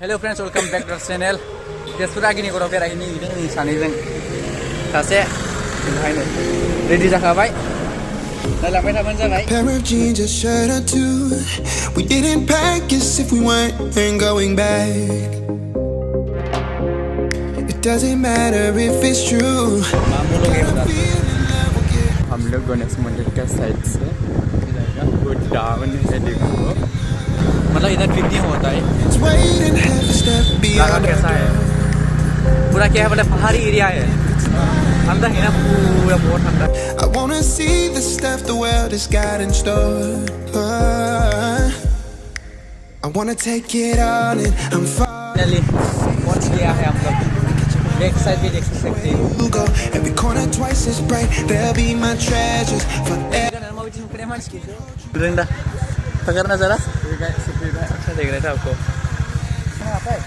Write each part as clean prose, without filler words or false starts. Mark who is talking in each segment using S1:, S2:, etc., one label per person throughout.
S1: Hello friends, welcome back to our channel. Tezpur Agnighar History सानैजों सासे बेहायनो ready जाखाबाय लांबाय थाबानो जाबाय.
S2: Pair of jeans, a shirt or two. We didn't pack as if we weren't going back. It doesn't matter if it's true.
S1: हम लोग गणेश मंदिर का साइड से गोदावरी से देखो मतलब इधर पिकनिक होता है. जगह कैसा है? पूरा क्या है? मतलब पहाड़ी एरिया है. अंदर है ना पूरा बहुत ठंडा.
S2: I wanna see the stuff the world has got in store. I wanna take it all in. I'm
S1: finally पहुंच गया है हम लोग. बैक साइड भी देख सकते हैं.
S2: Every corner twice as bright. They'll be my treasures forever.
S1: रंडा पकड़ना जरा. अच्छा देख रहे थे आपको. आता है?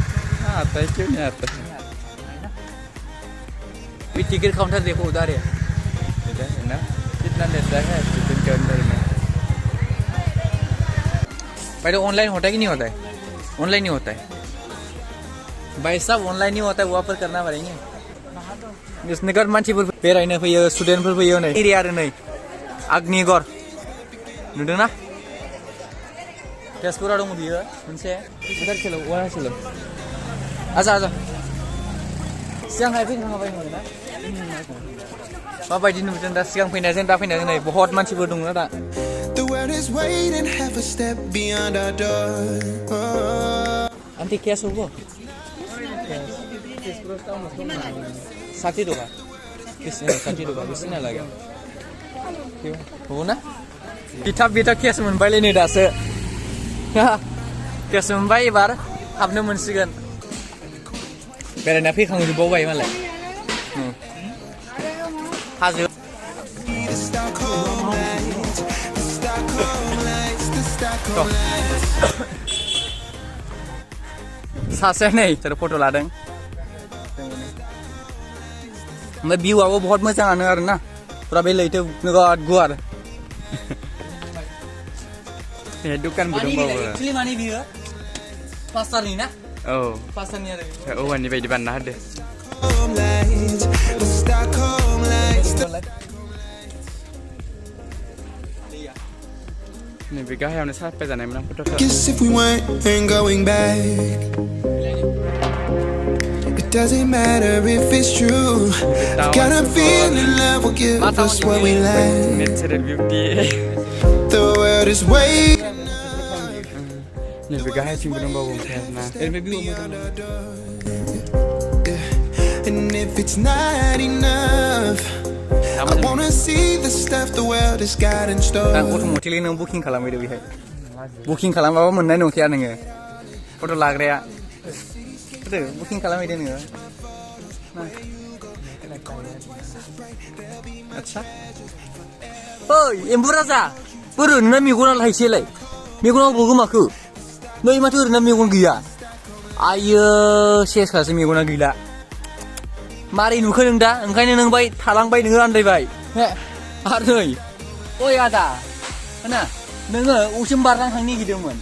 S1: हाँ आता है. क्यों नहीं आता है? भी टिकट काउंटर देखो उधर है. इधर है ना कितना लेता है टिकट के अंदर में. भाई तो ऑनलाइन होता है कि नहीं होता है? ऑनलाइन नहीं होता है भाई साहब. ऑनलाइन नहीं होता है. वहाँ पर करना पड़ेंगे. इसने कर मानसिफोर बेरायनो फैयो स्टुडेन्टफोर फैयो नै एरिया आरो नै अग्निगड़ नुदों ना. तेजपुराव दङ बियो मोनसे. उधर चलो वहाँ चलो. आजा आजा सिगांहाय फैखांबायमोन ना. माबायदि नुदों दा सिगां फैनायजों दा फैनायजों नै बहुत मानसिफोर दङ ना दा.
S2: The world is waiting half a step beyond our door.
S1: Anti cash होगो. 60 टका. 60 टका बेसेना लागोन. होगो ना? बिथा केस मोनबायलै नै दासो. केस मोनबाय एबार हाबनो मोनसिगोन. बेरायना फैखांजोबबावबाय मालाय. हाजो सासे नै सोर फट' लादों. ओमफ्राय भिउआबो बहुत मोजाङानो आरोना. पुरा बे लैथो नोगोद गुवार. ए दुकानबो दंबावो. एक्चुअली माने बियो प्लास्टारनि ना? औ प्लास्टारनि आरो औवानि बायदि बानायना होदो. नैबे गाहायावनो साफाय जानायमोन आं फट'खौ.
S2: Guess if we weren't going back. It doesn't matter if it's true. Got a feeling love will give us what we lack.
S1: Natural beauty.
S2: The world is waiting.
S1: नैबे गाहायथिंबो दंबावो ना. ओरैनो भिउआ
S2: And if it's not enough, I wanna see the stuff the world has got in store.
S1: Automatically नों booking खालामहैदो बेहाय. Booking खालामाबा मोननाय नंखाया नोङो फट' लाग्राया. बुकिं खालामहैदो नोङो. आच्छा ओइ एम्बु राजा बोरो नोंना मेगना लायसेलाय. मेगनाव बगोमाखो नै माथो ओरैनो मेगन गैया. आयो सेसखासो मेगना गैला. मारै नुखो नों दा? ओंखायनो नों बाय थालांबाय नोङो आन्दायबाय. आरो नै ओइ आदा ना नोङो असिम बारलां थांनो नागिरदोंमोन.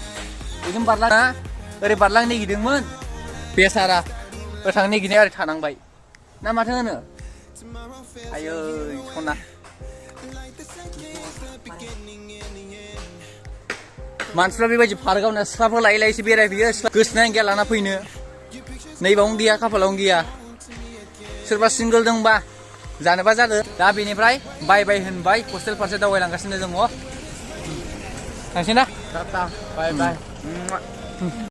S1: असिम बारलां ना ओरै बारलांनो नागिरदोंमोन. बेसारा ओरै थांनो नागिरनाया ओरै थानांबाय ना माथो होनो? आयै सना मानसिफ्रा बेबायदि पार्कआवनो सिख्लाफोर लायै लायैसो बेरायफैयो. गोसोनानै गैया लाना फैनो. नैबावनो गैया खाफालावनो गैया. सोरबा सिंगोल दंबा जानोबा जादो. दा बेनिफ्राय बाय बाय होनबाय हस्टेल फारसे दावबायलांगासिनो दङ. थांसै ना? Bye bye.